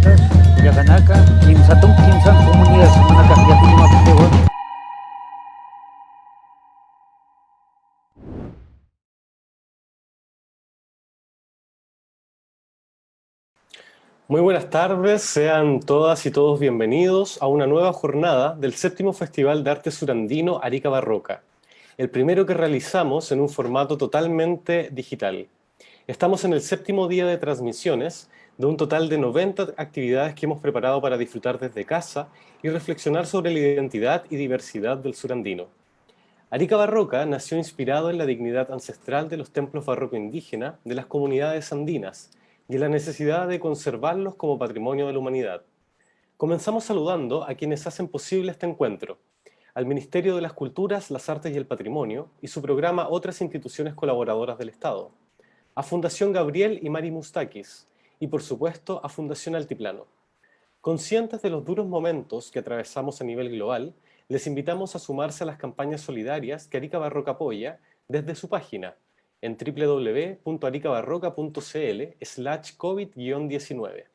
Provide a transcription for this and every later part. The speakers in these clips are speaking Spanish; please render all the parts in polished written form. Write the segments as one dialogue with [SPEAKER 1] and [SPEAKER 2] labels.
[SPEAKER 1] Atas, Yakanaka, Kimsatong Kimsan Comunidad Sumanaka Yakima Putewa.
[SPEAKER 2] Muy buenas tardes, sean todas y todos bienvenidos a una nueva jornada del séptimo Festival de Arte Surandino Arica Barroca, el primero que realizamos en un formato totalmente digital. Estamos en el séptimo día de transmisiones de un total de 90 actividades que hemos preparado para disfrutar desde casa y reflexionar sobre la identidad y diversidad del surandino. Arica Barroca nació inspirado en la dignidad ancestral de los templos barroco indígena de las comunidades andinas y en la necesidad de conservarlos como patrimonio de la humanidad. Comenzamos saludando a quienes hacen posible este encuentro, al Ministerio de las Culturas, las Artes y el Patrimonio y su programa Otras instituciones colaboradoras del Estado, a Fundación Gabriel y Mari Mustakis y por supuesto a Fundación Altiplano. Conscientes de los duros momentos que atravesamos a nivel global, les invitamos a sumarse a las campañas solidarias que Arica Barroca apoya desde su página en www.aricabarroca.cl/COVID-19.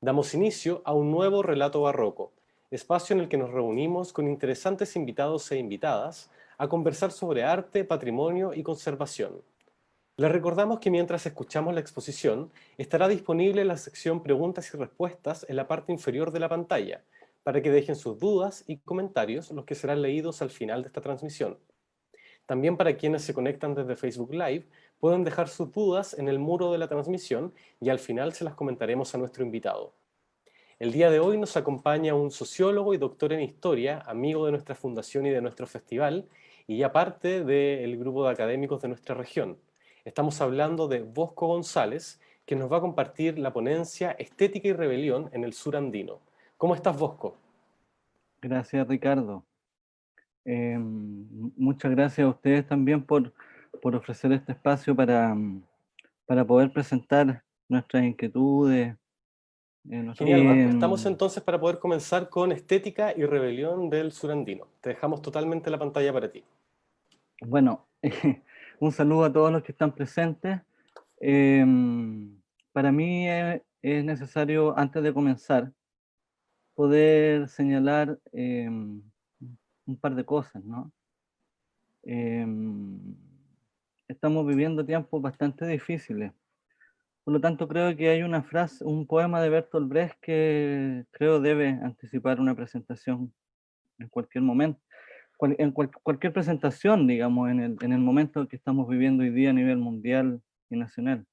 [SPEAKER 2] Damos inicio a un nuevo relato barroco, espacio en el que nos reunimos con interesantes invitados e invitadas a conversar sobre arte, patrimonio y conservación. Les recordamos que mientras escuchamos la exposición, estará disponible la sección Preguntas y Respuestas en la parte inferior de la pantalla, para que dejen sus dudas y comentarios, los que serán leídos al final de esta transmisión. También para quienes se conectan desde Facebook Live, pueden dejar sus dudas en el muro de la transmisión y al final se las comentaremos a nuestro invitado. El día de hoy nos acompaña un sociólogo y doctor en historia, amigo de nuestra fundación y de nuestro festival, y ya parte del grupo de académicos de nuestra región. Estamos hablando de Bosco González, que nos va a compartir la ponencia Estética y Rebelión en el Sur Andino. ¿Cómo estás, Bosco?
[SPEAKER 3] Gracias, Ricardo. Muchas gracias a ustedes también por ofrecer este espacio para poder presentar nuestras inquietudes.
[SPEAKER 2] Genial, estamos entonces para poder comenzar con Estética y Rebelión del Sur Andino. Te dejamos totalmente la pantalla para ti.
[SPEAKER 3] Bueno, un saludo a todos los que están presentes. Para mí es necesario, antes de comenzar, poder señalar un par de cosas, ¿no? Estamos viviendo tiempos bastante difíciles. Por lo tanto, creo que hay una frase, un poema de Bertolt Brecht que creo debe anticipar una presentación en cualquier momento, cualquier presentación, digamos, en el momento que estamos viviendo hoy día a nivel mundial y nacional.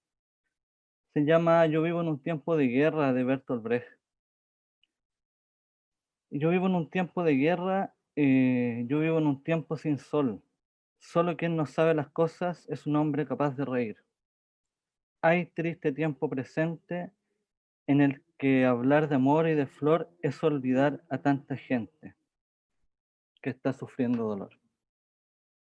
[SPEAKER 3] Se llama Yo vivo en un tiempo de guerra, de Bertolt Brecht. Yo vivo en un tiempo de guerra, yo vivo en un tiempo sin sol. Solo quien no sabe las cosas es un hombre capaz de reír. Hay triste tiempo presente en el que hablar de amor y de flor es olvidar a tanta gente que está sufriendo dolor.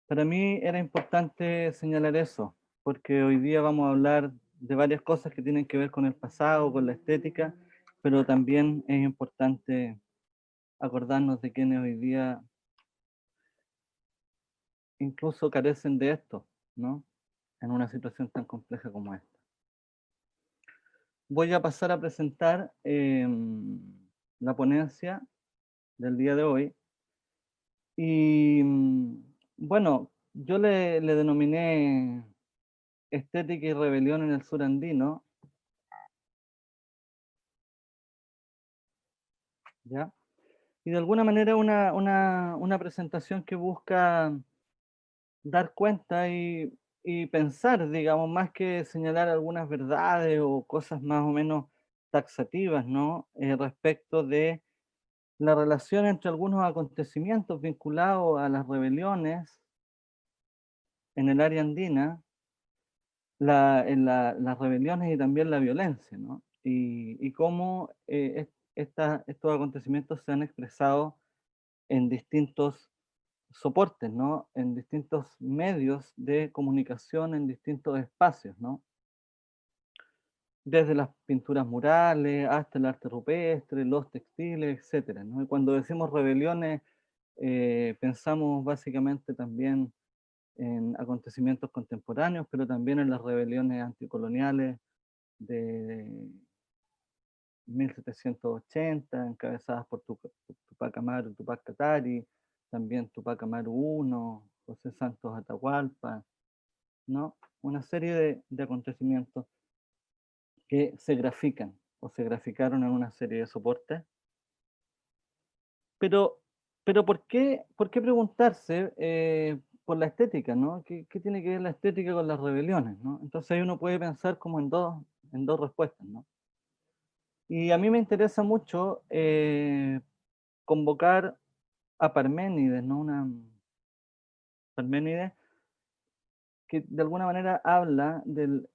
[SPEAKER 3] Para mí era importante señalar eso, porque hoy día vamos a hablar de varias cosas que tienen que ver con el pasado, con la estética, pero también es importante acordarnos de quienes hoy día incluso carecen de esto, ¿no? En una situación tan compleja como esta. Voy a pasar a presentar la ponencia del día de hoy. Y bueno, yo le denominé Estética y Rebelión en el Sur Andino, ¿ya? Y de alguna manera una presentación que busca dar cuenta y pensar, digamos, más que señalar algunas verdades o cosas más o menos taxativas, ¿no? Respecto de la relación entre algunos acontecimientos vinculados a las rebeliones en el área andina, las rebeliones y también la violencia, ¿no? Y cómo estos acontecimientos se han expresado en distintos soportes, ¿no? En distintos medios de comunicación, en distintos espacios, ¿no? Desde las pinturas murales hasta el arte rupestre, los textiles, etcétera, ¿no? Y cuando decimos rebeliones, pensamos básicamente también en acontecimientos contemporáneos, pero también en las rebeliones anticoloniales de 1780, encabezadas por Tupac Amaru, Tupac Katari, también Tupac Amaru I, José Santos Atahualpa, ¿no? Una serie de acontecimientos que se grafican o se graficaron en una serie de soportes. Pero ¿por qué preguntarse por la estética, ¿no? ¿Qué tiene que ver la estética con las rebeliones, ¿no? Entonces ahí uno puede pensar como en dos respuestas, ¿no? Y a mí me interesa mucho convocar a Parménides, ¿no? Parménides que de alguna manera habla de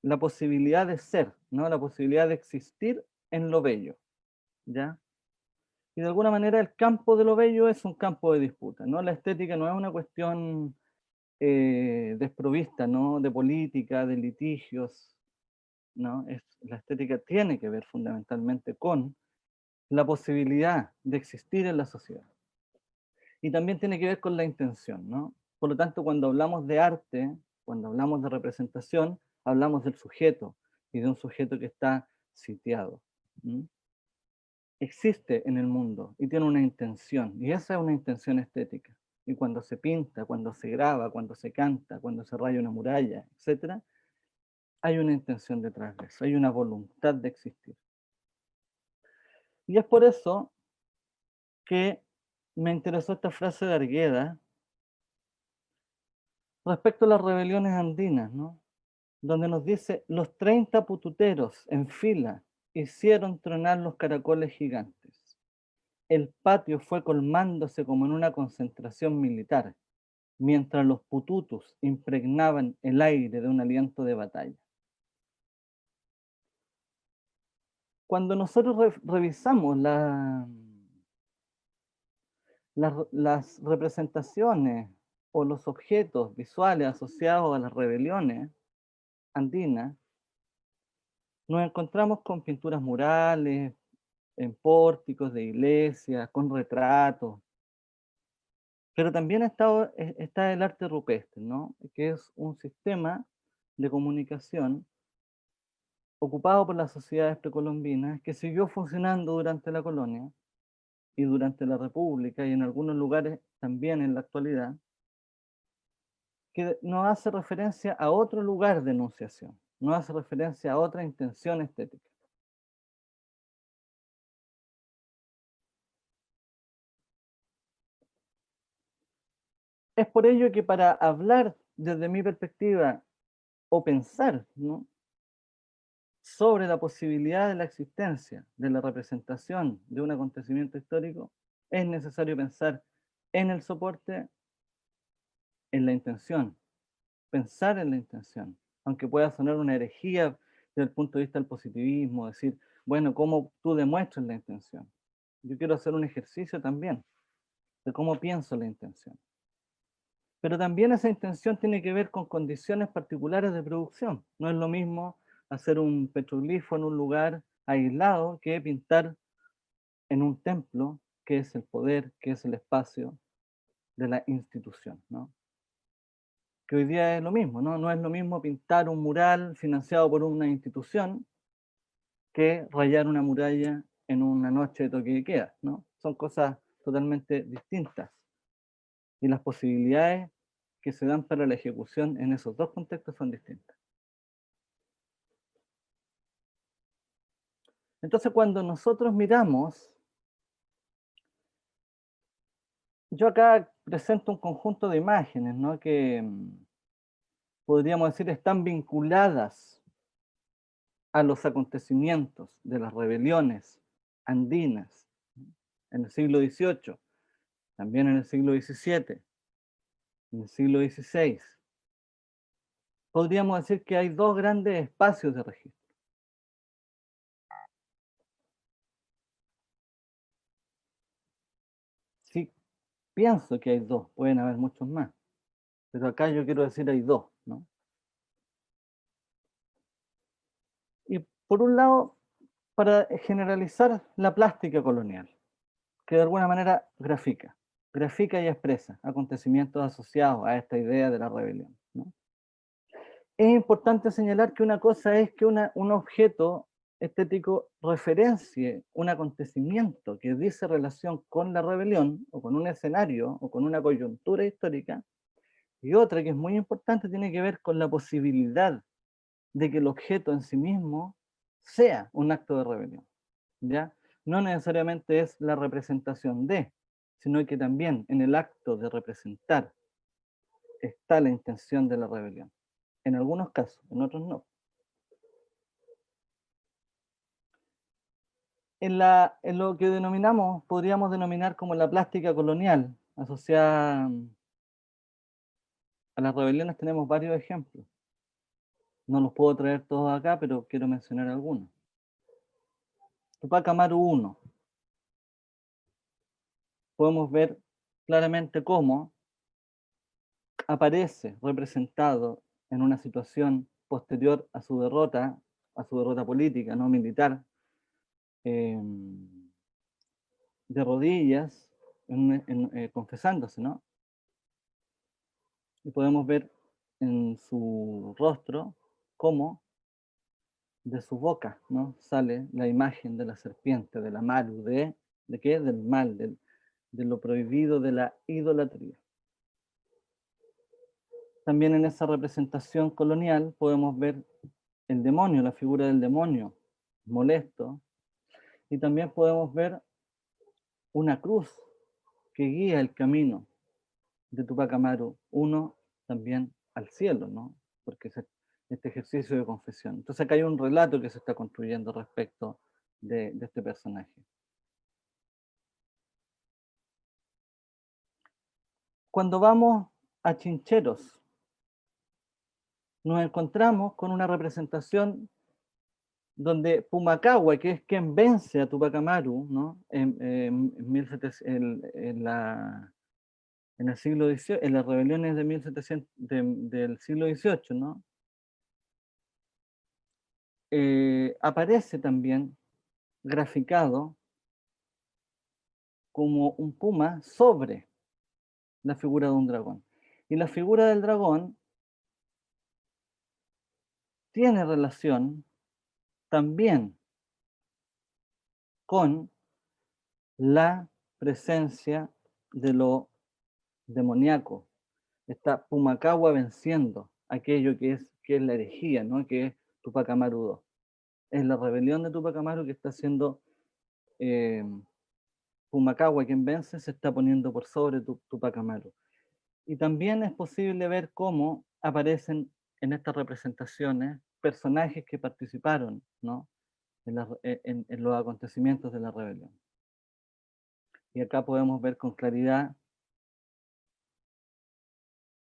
[SPEAKER 3] la posibilidad de ser, ¿no? La posibilidad de existir en lo bello, ¿ya? Y de alguna manera el campo de lo bello es un campo de disputa, ¿no? La estética no es una cuestión desprovista, ¿no? De política, de litigios, ¿no? La estética tiene que ver fundamentalmente con la posibilidad de existir en la sociedad. Y también tiene que ver con la intención, ¿no? Por lo tanto, cuando hablamos de arte, cuando hablamos de representación, hablamos del sujeto y de un sujeto que está sitiado. ¿M? Existe en el mundo y tiene una intención, y esa es una intención estética. Y cuando se pinta, cuando se graba, cuando se canta, cuando se raya una muralla, etc., hay una intención detrás de eso, hay una voluntad de existir. Y es por eso que me interesó esta frase de Argueda respecto a las rebeliones andinas, ¿no? Donde nos dice, los 30 pututeros en fila hicieron tronar los caracoles gigantes. El patio fue colmándose como en una concentración militar, mientras los pututus impregnaban el aire de un aliento de batalla. Cuando nosotros revisamos las representaciones o los objetos visuales asociados a las rebeliones andinas, nos encontramos con pinturas murales, en pórticos de iglesias, con retratos, pero también está el arte rupestre, ¿no? Que es un sistema de comunicación ocupado por las sociedades precolombinas que siguió funcionando durante la colonia y durante la República y en algunos lugares también en la actualidad, que no hace referencia a otro lugar de enunciación, no hace referencia a otra intención estética. Es por ello que para hablar desde mi perspectiva o pensar, ¿no?, sobre la posibilidad de la existencia, de la representación de un acontecimiento histórico, es necesario pensar en el soporte, en la intención, pensar en la intención, aunque pueda sonar una herejía desde el punto de vista del positivismo, decir, bueno, ¿cómo tú demuestras la intención? Yo quiero hacer un ejercicio también de cómo pienso la intención. Pero también esa intención tiene que ver con condiciones particulares de producción. No es lo mismo hacer un petroglifo en un lugar aislado que pintar en un templo, que es el poder, que es el espacio de la institución, ¿no? Que hoy día es lo mismo, ¿no? No es lo mismo pintar un mural financiado por una institución que rayar una muralla en una noche de toque de queda, ¿no? Son cosas totalmente distintas. Y las posibilidades que se dan para la ejecución en esos dos contextos son distintas. Entonces, cuando nosotros miramos, yo acá presento un conjunto de imágenes, ¿no?, que podríamos decir están vinculadas a los acontecimientos de las rebeliones andinas en el siglo XVIII, también en el siglo XVII, en el siglo XVI. Podríamos decir que hay dos grandes espacios de registro. Sí, pienso que hay dos, pueden haber muchos más, pero acá yo quiero decir hay dos, ¿no? Y por un lado, para generalizar la plástica colonial, que de alguna manera grafica y expresa acontecimientos asociados a esta idea de la rebelión, ¿no? Es importante señalar que una cosa es que un objeto estético referencie un acontecimiento que dice relación con la rebelión, o con un escenario, o con una coyuntura histórica, y otra que es muy importante tiene que ver con la posibilidad de que el objeto en sí mismo sea un acto de rebelión, ¿ya? No necesariamente es la representación de, sino que también en el acto de representar está la intención de la rebelión. En algunos casos, en otros no. En lo que denominamos, podríamos denominar como la plástica colonial, asociada a las rebeliones, tenemos varios ejemplos. No los puedo traer todos acá, pero quiero mencionar algunos. Tupac Amaru I. Podemos ver claramente cómo aparece representado en una situación posterior a su derrota política, no militar, eh, de rodillas, confesándose, ¿no? Y podemos ver en su rostro cómo de su boca, ¿no?, sale la imagen de la serpiente, de la Maru, ¿de qué? Del mal, de lo prohibido, de la idolatría. También en esa representación colonial podemos ver el demonio, la figura del demonio molesto, y también podemos ver una cruz que guía el camino de Tupac Amaru, uno también al cielo, ¿no? Porque este ejercicio de confesión. Entonces acá hay un relato que se está construyendo respecto de este personaje. Cuando vamos a Chincheros, nos encontramos con una representación donde Pumacahua, que es quien vence a Tupac Amaru, ¿no?, en el siglo XVIII, en las rebeliones de 1700, del siglo XVIII, ¿no?, aparece también graficado como un puma sobre la figura de un dragón. Y la figura del dragón tiene relación también con la presencia de lo demoníaco. Está Pumacahua venciendo aquello que es la herejía, ¿no?, que es Tupac Amaru II. Es la rebelión de Tupac Amaru que está haciendo Pumacahua, quien vence, se está poniendo por sobre Tupac Amaru. Y también es posible ver cómo aparecen en estas representaciones personajes que participaron, ¿no?, en los acontecimientos de la rebelión. Y acá podemos ver con claridad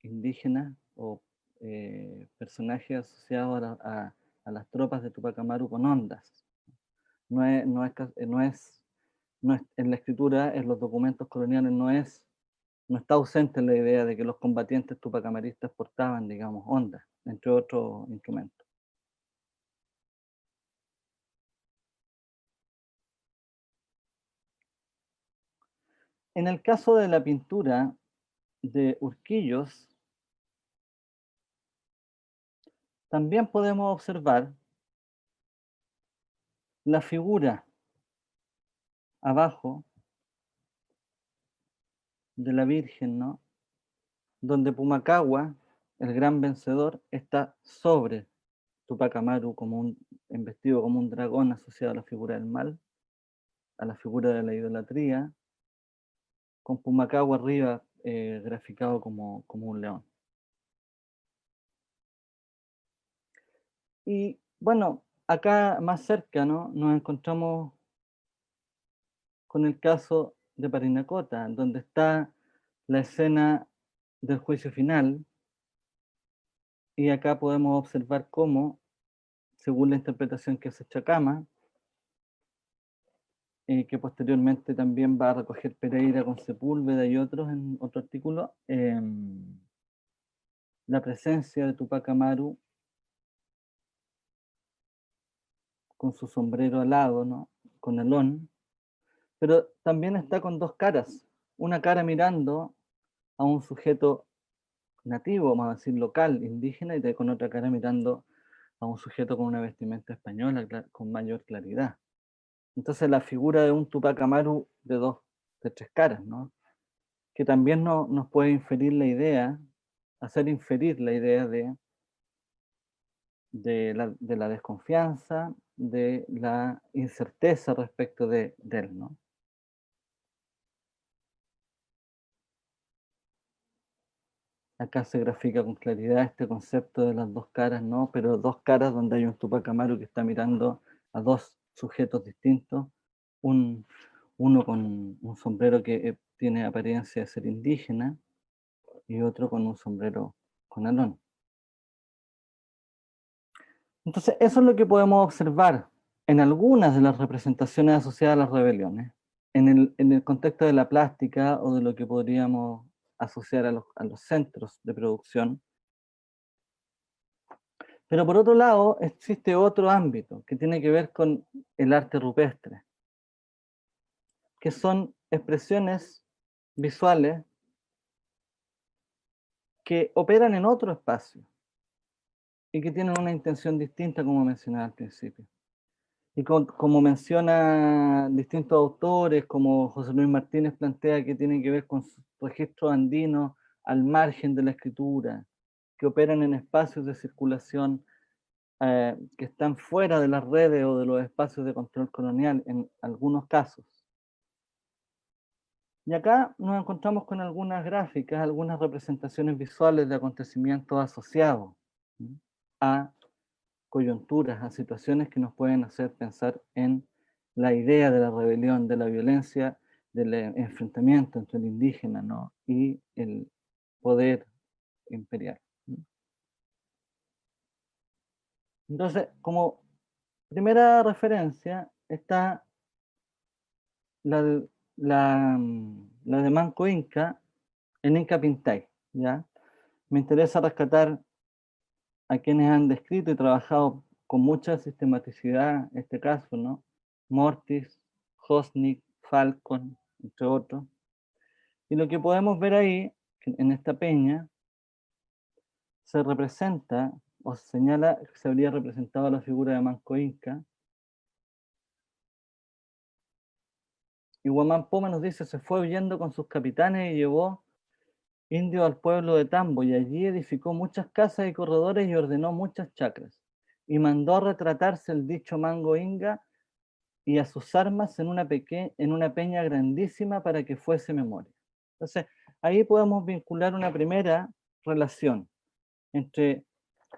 [SPEAKER 3] indígenas o personajes asociados a las tropas de Tupac Amaru con ondas. En la escritura, en los documentos coloniales, no está ausente la idea de que los combatientes tupacamaristas portaban, digamos, ondas, entre otros instrumentos. En el caso de la pintura de Urquillos, también podemos observar la figura abajo de la Virgen, ¿no?, donde Pumacahua, el gran vencedor, está sobre Tupac Amaru investido como un dragón asociado a la figura del mal, a la figura de la idolatría, con Pumacahua arriba graficado como un león. Y bueno, acá más cerca, ¿no?, nos encontramos con el caso de Parinacota, donde está la escena del juicio final, y acá podemos observar cómo, según la interpretación que hace Chacama, que posteriormente también va a recoger Pereira con Sepúlveda y otros en otro artículo, la presencia de Tupac Amaru con su sombrero alado, ¿no?, con alón, pero también está con dos caras, una cara mirando a un sujeto nativo, vamos a decir local, indígena, y con otra cara mirando a un sujeto con una vestimenta española con mayor claridad. Entonces la figura de un Tupac Amaru de tres caras, ¿no? Que también nos puede inferir la idea, hacer inferir la idea de la desconfianza, de la incerteza respecto de él, ¿no? Acá se grafica con claridad este concepto de las dos caras, ¿no? Pero dos caras donde hay un Tupac Amaru que está mirando a dos sujetos distintos, uno con un sombrero que tiene apariencia de ser indígena y otro con un sombrero con alón. Entonces, eso es lo que podemos observar en algunas de las representaciones asociadas a las rebeliones, en el contexto de la plástica o de lo que podríamos asociar a los centros de producción. Pero por otro lado, existe otro ámbito que tiene que ver con el arte rupestre, que son expresiones visuales que operan en otro espacio y que tienen una intención distinta, como mencionaba al principio. Y como menciona distintos autores, como José Luis Martínez plantea que tiene que ver con registros andinos al margen de la escritura, que operan en espacios de circulación que están fuera de las redes o de los espacios de control colonial en algunos casos. Y acá nos encontramos con algunas gráficas, algunas representaciones visuales de acontecimientos asociados a coyunturas, a situaciones que nos pueden hacer pensar en la idea de la rebelión, de la violencia, del enfrentamiento entre el indígena, ¿no? Y el poder imperial. Entonces, como primera referencia está la, la de Manco Inca en Inca Pintay, ¿ya? Me interesa rescatar a quienes han descrito y trabajado con mucha sistematicidad este caso, ¿no? Mortis, Hosnik, Falcon, entre otros. Y lo que podemos ver ahí, en esta peña, se representa o se señala que se habría representado la figura de Manco Inca. Y Guamán Poma nos dice, se fue huyendo con sus capitanes y llevó indios al pueblo de Tambo, y allí edificó muchas casas y corredores y ordenó muchas chacras. Y mandó a retratarse el dicho Mango Inga y a sus armas en una peña grandísima para que fuese memoria. Entonces, ahí podemos vincular una primera relación entre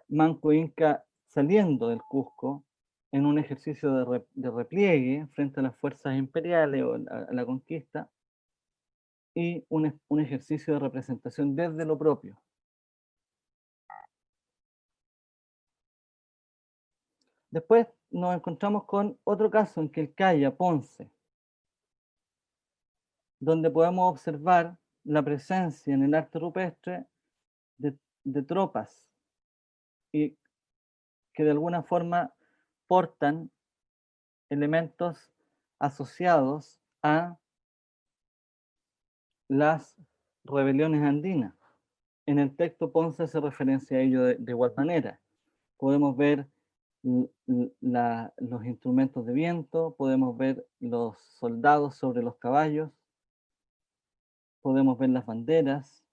[SPEAKER 3] Manco Inca saliendo del Cusco en un ejercicio de repliegue frente a las fuerzas imperiales o a la conquista, y un ejercicio de representación desde lo propio. Después nos encontramos con otro caso en Quilcaya, Ponce, donde podemos observar la presencia en el arte rupestre de tropas y que de alguna forma portan elementos asociados a las rebeliones andinas. En el texto Ponce se referencia a ello de igual manera. Podemos ver los instrumentos de viento, podemos ver los soldados sobre los caballos, podemos ver las banderas,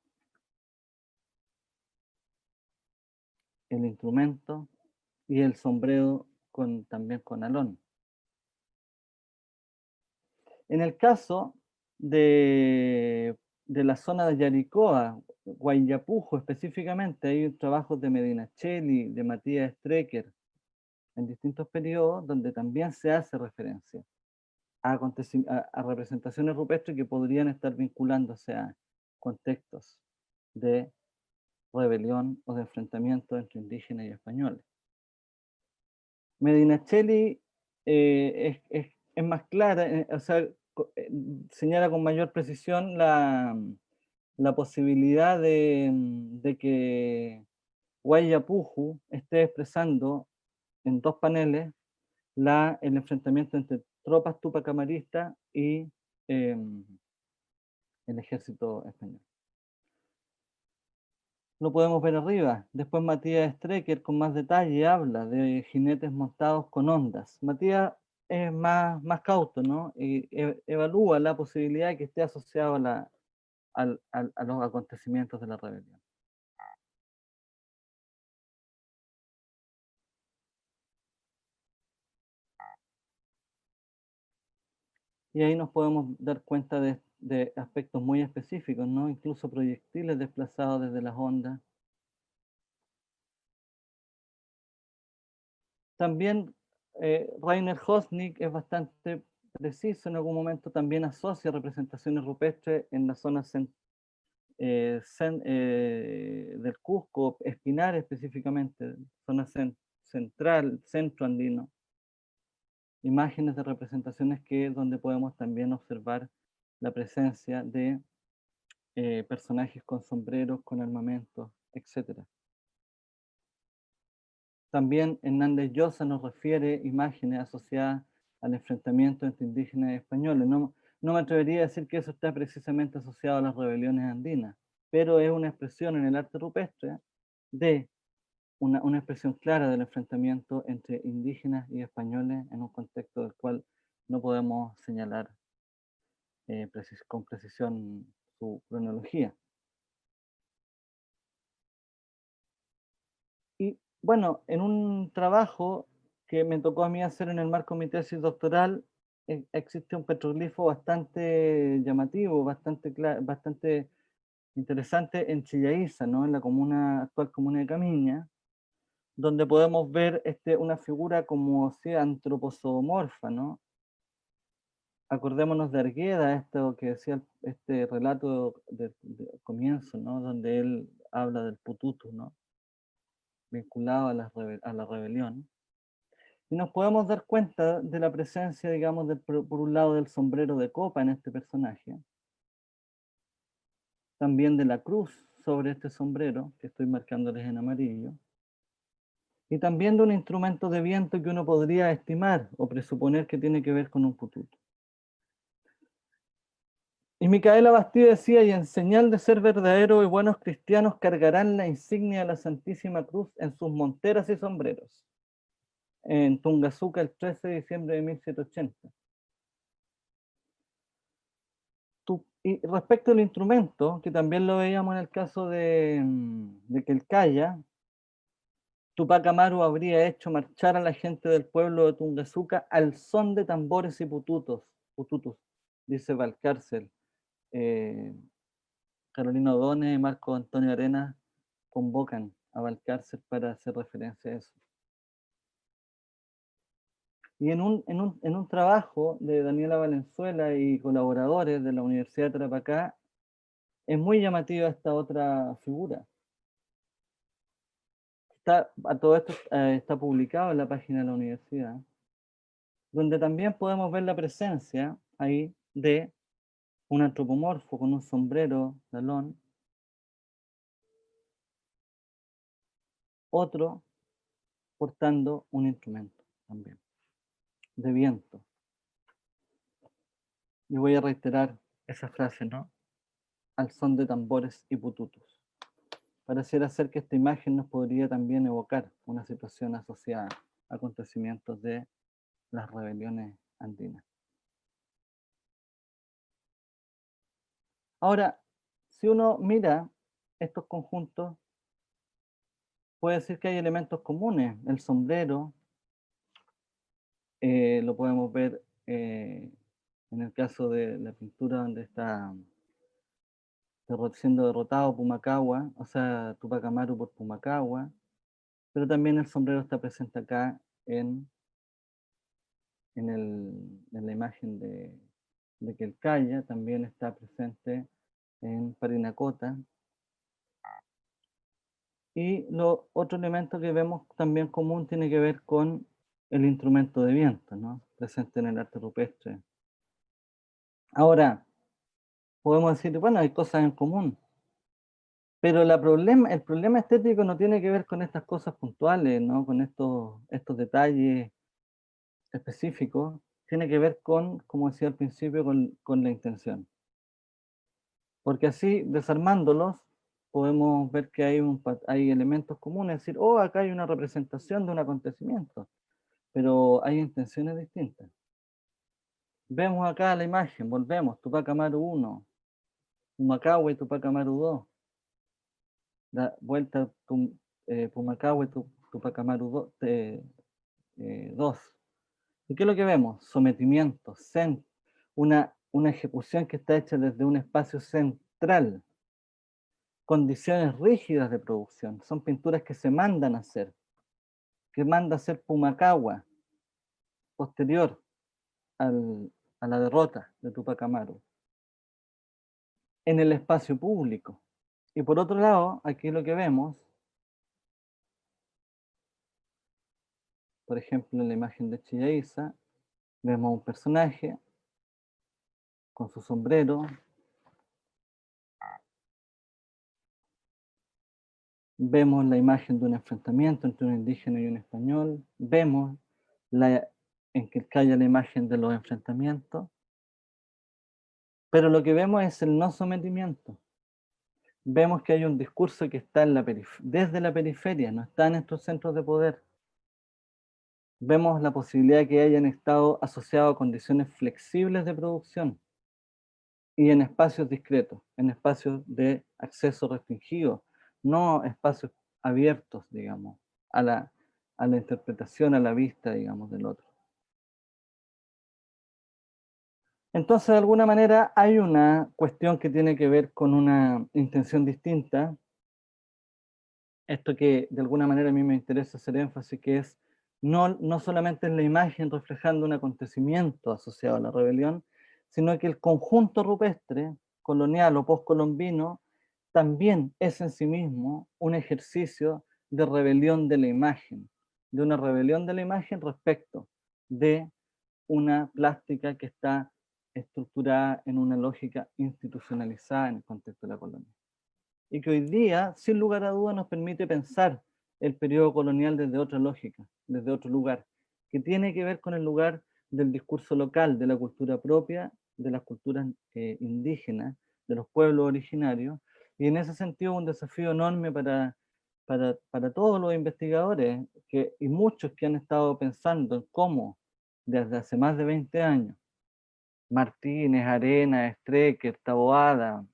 [SPEAKER 3] el instrumento y el sombrero también con alón. En el caso de la zona de Yaricoa, Guayapujo específicamente, hay trabajos de Medinaceli, de Matías Strecker, en distintos periodos, donde también se hace referencia a representaciones rupestres que podrían estar vinculándose a contextos de rebelión o de enfrentamiento entre indígenas y españoles. Medinaceli es más clara, o sea, señala con mayor precisión la posibilidad de que Guayapuju esté expresando en dos paneles el enfrentamiento entre tropas tupacamaristas y el ejército español. lo podemos ver arriba. Después Matías Strecker con más detalle habla de jinetes montados con ondas. Matías es más cauto, ¿no? Y evalúa la posibilidad de que esté asociado a los acontecimientos de la rebelión. Y ahí nos podemos dar cuenta de aspectos muy específicos, ¿no? Incluso proyectiles desplazados desde las ondas. También Rainer Hosnick es bastante preciso, en algún momento también asocia representaciones rupestres en la zona del Cusco, Espinar específicamente, zona central, centro andino. Imágenes de representaciones donde podemos también observar la presencia de personajes con sombreros, con armamentos, etc. También Hernández Llosa nos refiere imágenes asociadas al enfrentamiento entre indígenas y españoles. No me atrevería a decir que eso está precisamente asociado a las rebeliones andinas, pero es una expresión en el arte rupestre de una expresión clara del enfrentamiento entre indígenas y españoles en un contexto del cual no podemos señalar con precisión su cronología. Y bueno, en un trabajo que me tocó a mí hacer en el marco de mi tesis doctoral, existe un petroglifo bastante llamativo, bastante interesante en Chillaiza, ¿no? En la actual comuna de Camiña, donde podemos ver una figura como si antroposomorfa, ¿no? Acordémonos de Argueda, esto que decía este relato de comienzo, ¿no? Donde él habla del pututu, ¿no? Vinculado a la rebelión. Y nos podemos dar cuenta de la presencia, digamos, por un lado del sombrero de copa en este personaje, también de la cruz sobre este sombrero, que estoy marcándoles en amarillo, y también de un instrumento de viento que uno podría estimar o presuponer que tiene que ver con un pututo. Y Micaela Bastida decía, y en señal de ser verdaderos y buenos cristianos cargarán la insignia de la Santísima Cruz en sus monteras y sombreros. En Tungazuca el 13 de diciembre de 1780. Y respecto al instrumento, que también lo veíamos en el caso de Quelcaya, Tupac Amaru habría hecho marchar a la gente del pueblo de Tungazuca al son de tambores y pututos, dice Valcárcel. Carolina O'Donnell y Marco Antonio Arenas convocan a Valcárcel para hacer referencia a eso. Y en un trabajo de Daniela Valenzuela y colaboradores de la Universidad de Tarapacá, es muy llamativa esta otra figura. A todo esto está publicado en la página de la universidad, donde también podemos ver la presencia ahí de un antropomorfo con un sombrero, talón, otro portando un instrumento también, de viento. Y voy a reiterar esa frase, ¿no? Al son de tambores y pututos. Pareciera ser que esta imagen nos podría también evocar una situación asociada a acontecimientos de las rebeliones andinas. Ahora, si uno mira estos conjuntos, puede decir que hay elementos comunes. El sombrero, lo podemos ver en el caso de la pintura donde está siendo derrotado Pumacahua, o sea, Tupac Amaru por Pumacahua, pero también el sombrero está presente acá en la imagen de Quelcaya, también está presente en Parinacota. Y otro elemento que vemos también común tiene que ver con el instrumento de viento, ¿no? Presente en el arte rupestre. Ahora, podemos decir, bueno, hay cosas en común, pero el problema estético no tiene que ver con estas cosas puntuales, ¿no? Con estos detalles específicos, tiene que ver con, como decía al principio, con la intención. Porque así, desarmándolos, podemos ver que hay elementos comunes, es decir, oh, acá hay una representación de un acontecimiento, pero hay intenciones distintas. Vemos acá la imagen, volvemos, Tupac Amaru 1, Pumacahue, Tupac Amaru 2, da vuelta Pumacahue, Tupac Amaru 2. ¿Y qué es lo que vemos? Sometimiento, una ejecución que está hecha desde un espacio central, condiciones rígidas de producción, son pinturas que se mandan a hacer, que manda a hacer Pumacahua, posterior a la derrota de Tupac Amaru, en el espacio público. Y por otro lado, aquí lo que vemos, por ejemplo, en la imagen de Chillaiza, vemos un personaje con su sombrero, vemos la imagen de un enfrentamiento entre un indígena y un español, vemos en Quilcaya la imagen de los enfrentamientos, pero lo que vemos es el no sometimiento. Vemos que hay un discurso que está desde la periferia, no está en estos centros de poder. Vemos la posibilidad de que hayan estado asociados a condiciones flexibles de producción y en espacios discretos, en espacios de acceso restringido, no espacios abiertos, digamos, a la interpretación, a la vista, digamos, del otro. Entonces, de alguna manera, hay una cuestión que tiene que ver con una intención distinta. Esto que de alguna manera a mí me interesa hacer énfasis, que es no solamente en la imagen reflejando un acontecimiento asociado a la rebelión, sino que el conjunto rupestre, colonial o postcolombino, también es en sí mismo un ejercicio de rebelión de la imagen, de una rebelión de la imagen respecto de una plástica que está estructurada en una lógica institucionalizada en el contexto de la colonia. Y que hoy día, sin lugar a dudas, nos permite pensar el periodo colonial desde otra lógica, desde otro lugar, que tiene que ver con el lugar del discurso local, de la cultura propia, de las culturas indígenas, de los pueblos originarios, y en ese sentido un desafío enorme para todos los investigadores y muchos que han estado pensando en cómo, desde hace más de 20 años, Martínez, Arenas, Strecker, Taboada,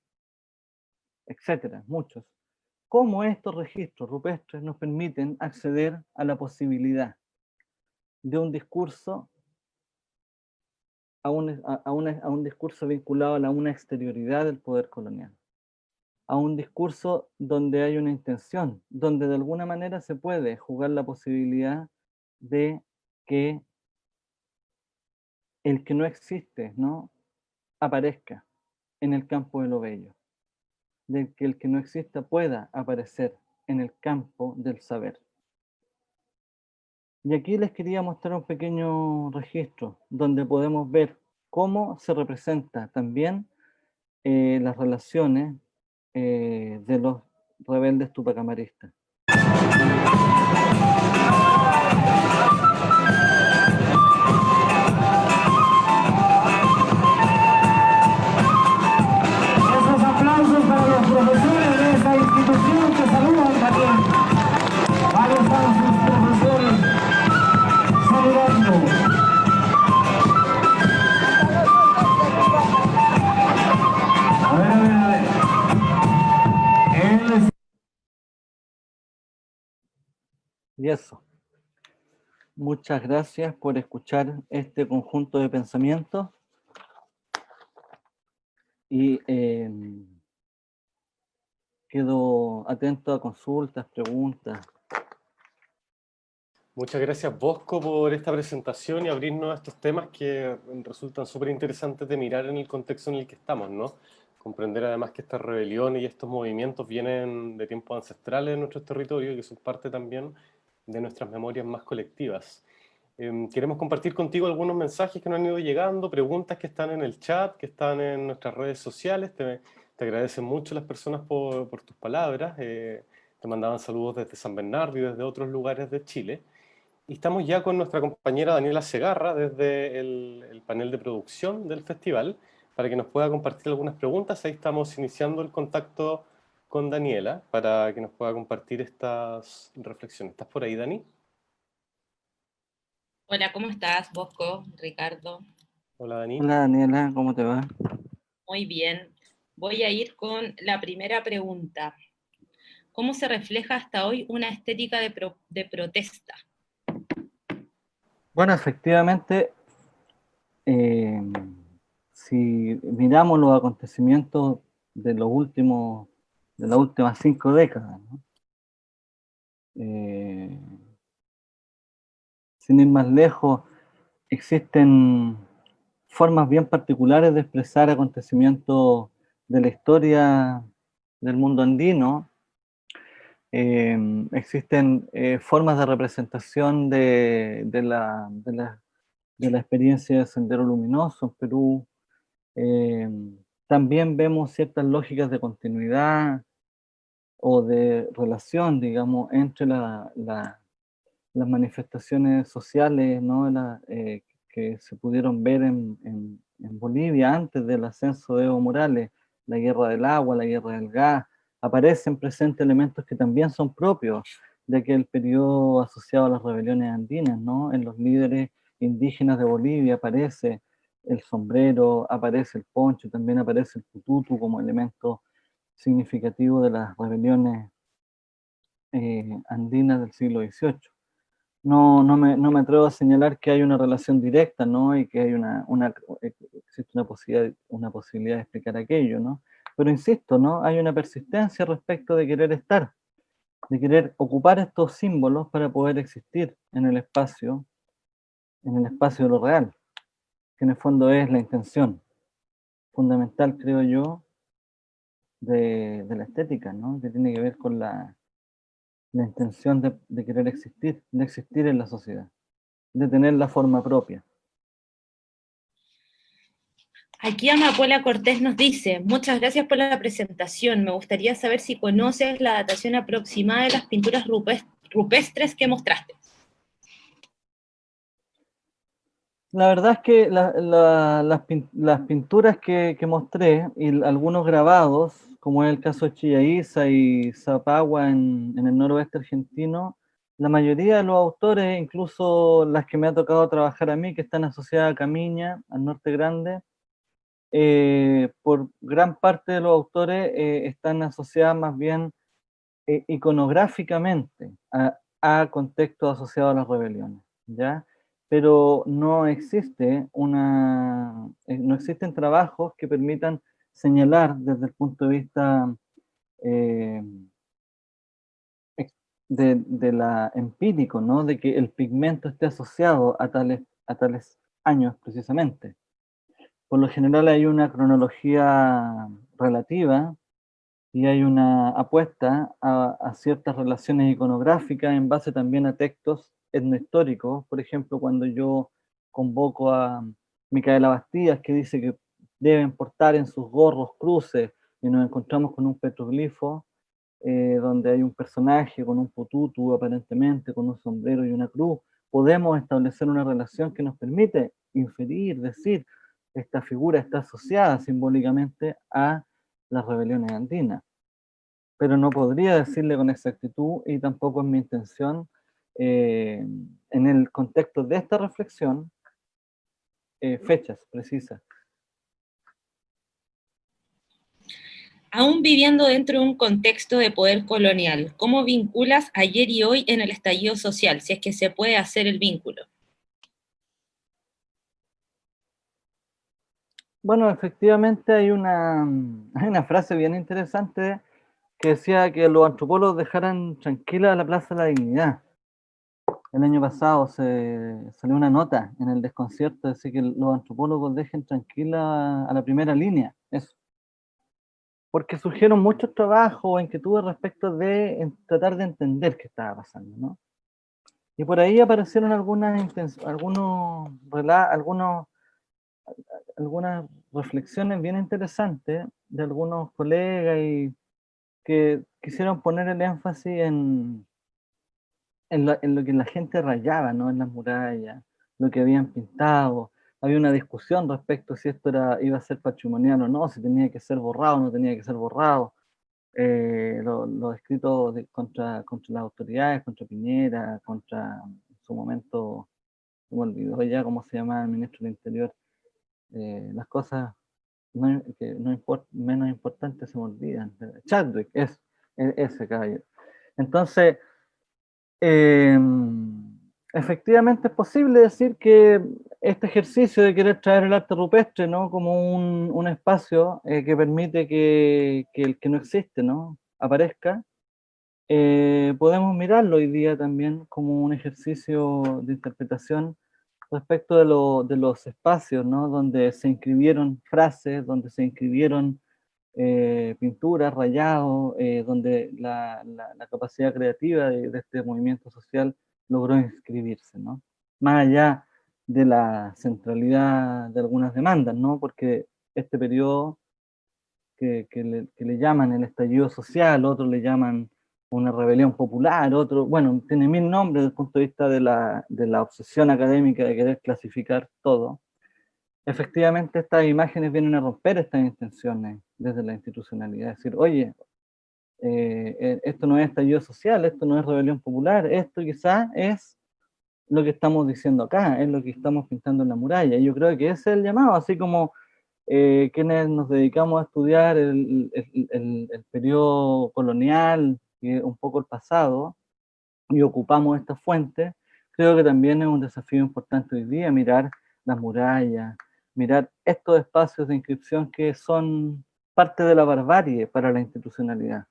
[SPEAKER 3] etcétera, muchos, cómo estos registros rupestres nos permiten acceder a la posibilidad de un discurso, a un discurso vinculado a una exterioridad del poder colonial, a un discurso donde hay una intención, donde de alguna manera se puede jugar la posibilidad de que el que no existe, ¿no?, aparezca en el campo de lo bello, de que el que no exista pueda aparecer en el campo del saber. Y aquí les quería mostrar un pequeño registro donde podemos ver cómo se representa también las relaciones de los rebeldes tupacamaristas.
[SPEAKER 4] Esos aplausos para los profesores de esta institución que saludan también. Ahí están sus profesores saludando. A ver.
[SPEAKER 3] Y eso. Muchas gracias por escuchar este conjunto de pensamientos. Y quedo atento a consultas, preguntas.
[SPEAKER 2] Muchas gracias, Bosco, por esta presentación y abrirnos a estos temas que resultan súper interesantes de mirar en el contexto en el que estamos, ¿no? Comprender además que estas rebeliones y estos movimientos vienen de tiempos ancestrales en nuestros territorios y que son parte también de nuestras memorias más colectivas. Queremos compartir contigo algunos mensajes que nos han ido llegando, preguntas que están en el chat, que están en nuestras redes sociales. Te agradecen mucho las personas por tus palabras. Te mandaban saludos desde San Bernardo y desde otros lugares de Chile. Y estamos ya con nuestra compañera Daniela Segarra desde el panel de producción del festival para que nos pueda compartir algunas preguntas. Ahí estamos iniciando el contacto con Daniela para que nos pueda compartir estas reflexiones. ¿Estás por ahí, Dani?
[SPEAKER 5] Hola, ¿cómo estás, Bosco, Ricardo?
[SPEAKER 2] Hola, Dani.
[SPEAKER 3] Hola Daniela, ¿cómo te va?
[SPEAKER 5] Muy bien. Voy a ir con la primera pregunta. ¿Cómo se refleja hasta hoy una estética de protesta?
[SPEAKER 3] Bueno, efectivamente, eh, si miramos los acontecimientos de de las últimas 5 décadas, ¿no? Sin ir más lejos, existen formas bien particulares de expresar acontecimientos de la historia del mundo andino. Existen formas de representación de la experiencia de Sendero Luminoso en Perú. Eh, También vemos ciertas lógicas de continuidad o de relación, digamos, entre las manifestaciones sociales, ¿no? Que se pudieron ver en Bolivia antes del ascenso de Evo Morales, la guerra del agua, la guerra del gas. Aparecen presentes elementos que también son propios de aquel periodo asociado a las rebeliones andinas, ¿no? En los líderes indígenas de Bolivia aparece el sombrero, aparece el poncho, también aparece el pututu como elemento significativo de las rebeliones andinas del siglo XVIII. No me atrevo a señalar que hay una relación directa, ¿no? Y que hay existe una posibilidad de explicar aquello, ¿no? Pero insisto, ¿no? Hay una persistencia respecto de querer estar, de querer ocupar estos símbolos para poder existir en el espacio de lo real, que en el fondo es la intención fundamental, creo yo, de la estética, ¿no? Que tiene que ver con la intención de querer existir, de existir en la sociedad, de tener la forma propia.
[SPEAKER 5] Aquí Amapola Cortés nos dice, muchas gracias por la presentación. Me gustaría saber si conoces la datación aproximada de las pinturas rupestres que mostraste.
[SPEAKER 3] La verdad es que las pinturas que mostré y algunos grabados, como es el caso de Chillaíza y Zapagua en el noroeste argentino, la mayoría de los autores, incluso las que me ha tocado trabajar a mí, que están asociadas a Camiña, al Norte Grande, por gran parte de los autores están asociadas más bien iconográficamente a contextos asociados a las rebeliones, ¿ya? Pero no existen trabajos que permitan señalar desde el punto de vista eh, de la empírico, ¿no? De que el pigmento esté asociado a tales años precisamente. Por lo general hay una cronología relativa y hay una apuesta a ciertas relaciones iconográficas en base también a textos etnohistóricos. Por ejemplo, cuando yo convoco a Micaela Bastías, que dice que deben portar en sus gorros cruces, y nos encontramos con un petroglifo donde hay un personaje con un pututu aparentemente, con un sombrero y una cruz, podemos establecer una relación que nos permite inferir, decir, esta figura está asociada simbólicamente a las rebeliones andinas, pero no podría decirle con exactitud y tampoco es mi intención en el contexto de esta reflexión fechas precisas.
[SPEAKER 5] Aún viviendo dentro de un contexto de poder colonial, ¿cómo vinculas ayer y hoy en el estallido social, si es que se puede hacer el vínculo?
[SPEAKER 3] Bueno, efectivamente hay una frase bien interesante que decía que los antropólogos dejaran tranquila la Plaza de la Dignidad. El año pasado salió una nota en el Desconcierto, decía que los antropólogos dejen tranquila a la primera línea, eso. Porque surgieron muchos trabajos o inquietudes respecto de tratar de entender qué estaba pasando, ¿no? Y por ahí aparecieron algunas reflexiones bien interesantes de algunos colegas y que quisieron poner el énfasis en lo que la gente rayaba, ¿no? En las murallas, lo que habían pintado. Había una discusión respecto si esto iba a ser patrimonial o no, si tenía que ser borrado o no tenía que ser borrado. los escritos contra las autoridades, contra Piñera, contra en su momento, se me olvidó ya cómo se llamaba el ministro del Interior, las cosas que menos importantes se me olvidan. Chadwick, ese caballero. Entonces, efectivamente es posible decir que este ejercicio de querer traer el arte rupestre, ¿no?, como un espacio que permite que el que no existe, ¿no?, aparezca, podemos mirarlo hoy día también como un ejercicio de interpretación respecto de los espacios, ¿no?, donde se inscribieron frases, donde se inscribieron pinturas, rayados, donde la capacidad creativa de este movimiento social logró inscribirse, ¿no? Más allá de la centralidad de algunas demandas, ¿no? Porque este periodo que le llaman el estallido social, otros le llaman una rebelión popular, otro, bueno, tiene mil nombres desde el punto de vista de la obsesión académica de querer clasificar todo. Efectivamente, estas imágenes vienen a romper estas intenciones desde la institucionalidad, es decir, oye, esto no es estallido social, esto no es rebelión popular, esto quizás es lo que estamos diciendo acá, es lo que estamos pintando en la muralla. Y yo creo que ese es el llamado, así como quienes nos dedicamos a estudiar el periodo colonial y un poco el pasado, y ocupamos esta fuente, creo que también es un desafío importante hoy día mirar las murallas, mirar estos espacios de inscripción que son parte de la barbarie para la institucionalidad.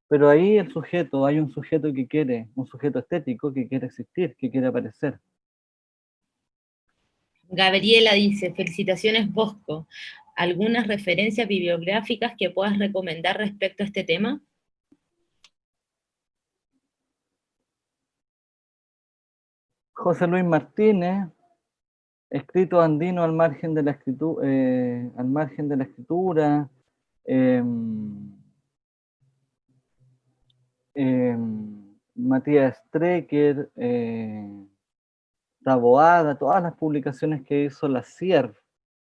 [SPEAKER 3] Pero ahí hay un sujeto que quiere, un sujeto estético que quiere existir, que quiere aparecer.
[SPEAKER 5] Gabriela dice, felicitaciones Bosco. ¿Algunas referencias bibliográficas que puedas recomendar respecto a este tema?
[SPEAKER 3] José Luis Martínez, escrito andino al margen de la escritura, Matías Strecker, Taboada, todas las publicaciones que hizo la CIERV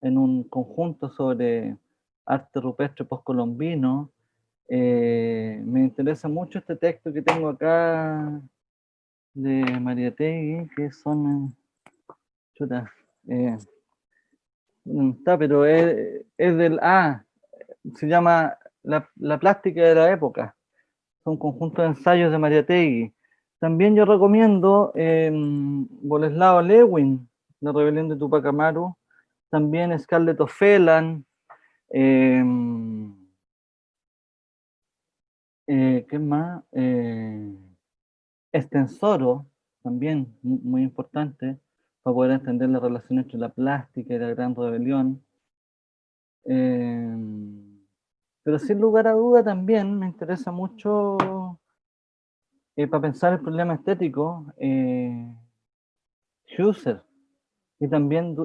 [SPEAKER 3] en un conjunto sobre arte rupestre postcolombino. Me interesa mucho este texto que tengo acá de Mariátegui, que son... está, pero es del... se llama la plástica de la época. Son conjuntos de ensayos de Mariátegui. También yo recomiendo Boleslao Lewin, La rebelión de Tupac Amaru, también Scarlett O'Phelan, ¿qué más? Estensoro, también muy importante, para poder entender la relación entre la plástica y la gran rebelión. Pero sin lugar a duda también me interesa mucho para pensar el problema estético, Husserl, y también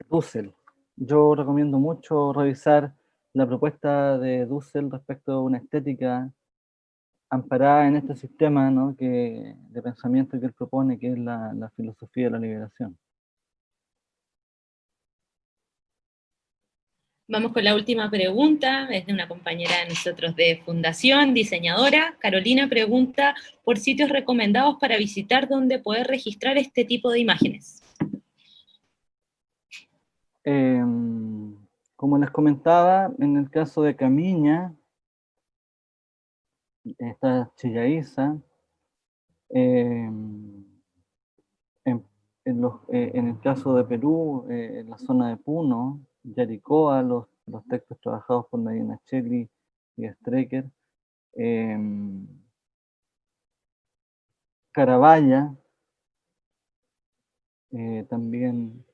[SPEAKER 3] Dussel. Yo recomiendo mucho revisar la propuesta de Dussel respecto a una estética amparada en este sistema, ¿no?, de pensamiento que él propone, que es la filosofía de la liberación.
[SPEAKER 5] Vamos con la última pregunta, es de una compañera de nosotros de Fundación, diseñadora. Carolina pregunta por sitios recomendados para visitar donde poder registrar este tipo de imágenes.
[SPEAKER 3] Como les comentaba, en el caso de Camiña, está Chillaiza, en el caso de Perú, en la zona de Puno, Yaricoa, los textos trabajados por Medina Cheli y Strecker, Caravalla, también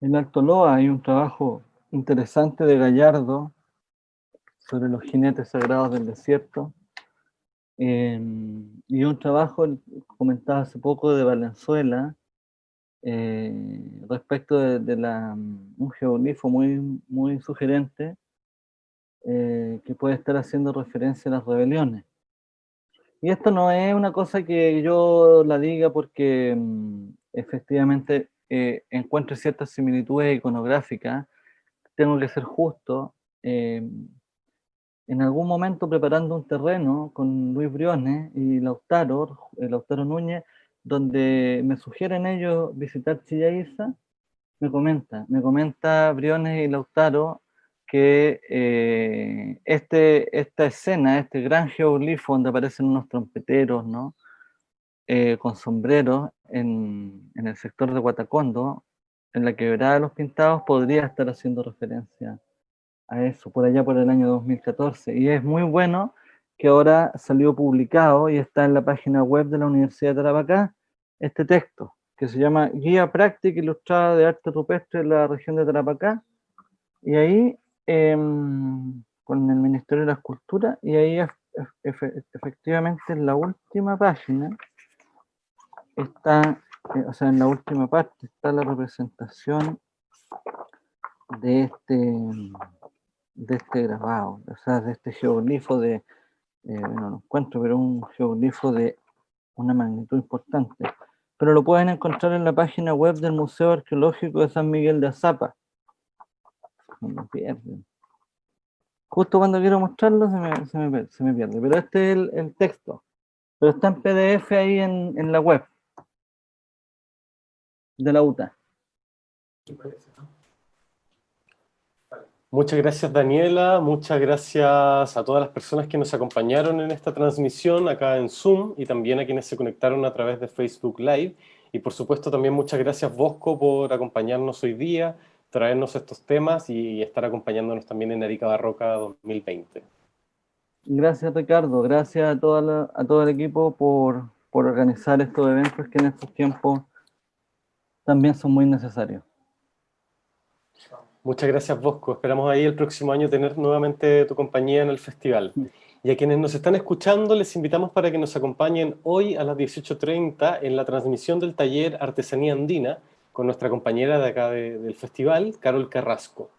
[SPEAKER 3] en Alto Loa hay un trabajo interesante de Gallardo sobre los jinetes sagrados del desierto, y un trabajo, comentaba hace poco, de Valenzuela, respecto de un geoglifo muy sugerente, que puede estar haciendo referencia a las rebeliones. Y esto no es una cosa que yo la diga porque efectivamente encuentro ciertas similitudes iconográficas tengo que ser justo. En algún momento preparando un terreno con Luis Briones y Lautaro Núñez, donde me sugieren ellos visitar Chillaiza, me comenta Briones y Lautaro que esta escena, este gran geoglifo donde aparecen unos trompeteros, ¿no? Con sombreros en el sector de Guatacondo, en la quebrada de los Pintados, podría estar haciendo referencia a eso, por allá por el año 2014. Y es muy bueno que ahora salió publicado y está en la página web de la Universidad de Tarapacá este texto, que se llama Guía Práctica Ilustrada de Arte Rupestre de la región de Tarapacá, y ahí con el Ministerio de la Escultura, y ahí efectivamente en la última página está, o sea, en la última parte está la representación de este grabado, o sea, de este geoglifo no lo encuentro, pero un geoglifo de una magnitud importante. Pero lo pueden encontrar en la página web del Museo Arqueológico de San Miguel de Azapa. No lo pierden. Justo cuando quiero mostrarlo se me pierde, pero este es el texto. Pero está en PDF ahí en la web de la UTA.
[SPEAKER 2] Muchas gracias, Daniela, muchas gracias a todas las personas que nos acompañaron en esta transmisión acá en Zoom y también a quienes se conectaron a través de Facebook Live. Y por supuesto también muchas gracias, Bosco, por acompañarnos hoy día, traernos estos temas y estar acompañándonos también en Arica Barroca 2020.
[SPEAKER 3] Gracias, Ricardo, gracias a todo el equipo por organizar estos eventos que en estos tiempos también son muy necesarios.
[SPEAKER 2] Muchas gracias, Bosco. Esperamos ahí el próximo año tener nuevamente tu compañía en el festival. Y a quienes nos están escuchando, les invitamos para que nos acompañen hoy a las 18:30 en la transmisión del taller Artesanía Andina con nuestra compañera de acá del festival, Carol Carrasco.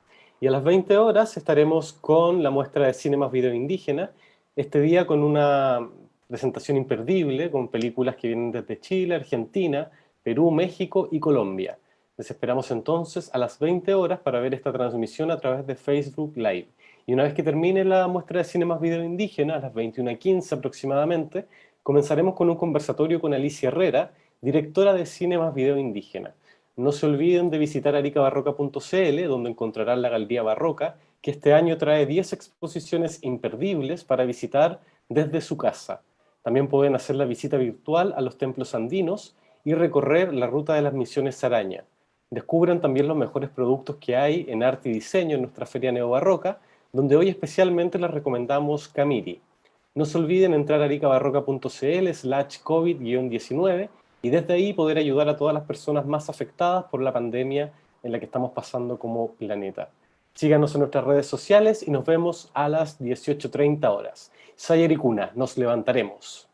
[SPEAKER 2] Y a las 20 horas estaremos con la muestra de cine más video indígena, este día con una presentación imperdible, con películas que vienen desde Chile, Argentina, Perú, México y Colombia. Les esperamos entonces a las 20 horas para ver esta transmisión a través de Facebook Live. Y una vez que termine la muestra de cine más video indígena, a las 21:15 aproximadamente, comenzaremos con un conversatorio con Alicia Herrera, directora de cine más video indígena. No se olviden de visitar aricabarroca.cl, donde encontrarán la Galería Barroca, que este año trae 10 exposiciones imperdibles para visitar desde su casa. También pueden hacer la visita virtual a los templos andinos y recorrer la ruta de las misiones Araña. Descubran también los mejores productos que hay en arte y diseño en nuestra feria neobarroca, donde hoy especialmente les recomendamos Camiri. No se olviden entrar a aricabarroca.cl/COVID-19 y desde ahí poder ayudar a todas las personas más afectadas por la pandemia en la que estamos pasando como planeta. Síganos en nuestras redes sociales y nos vemos a las 18:30 horas. Sayericuna, nos levantaremos.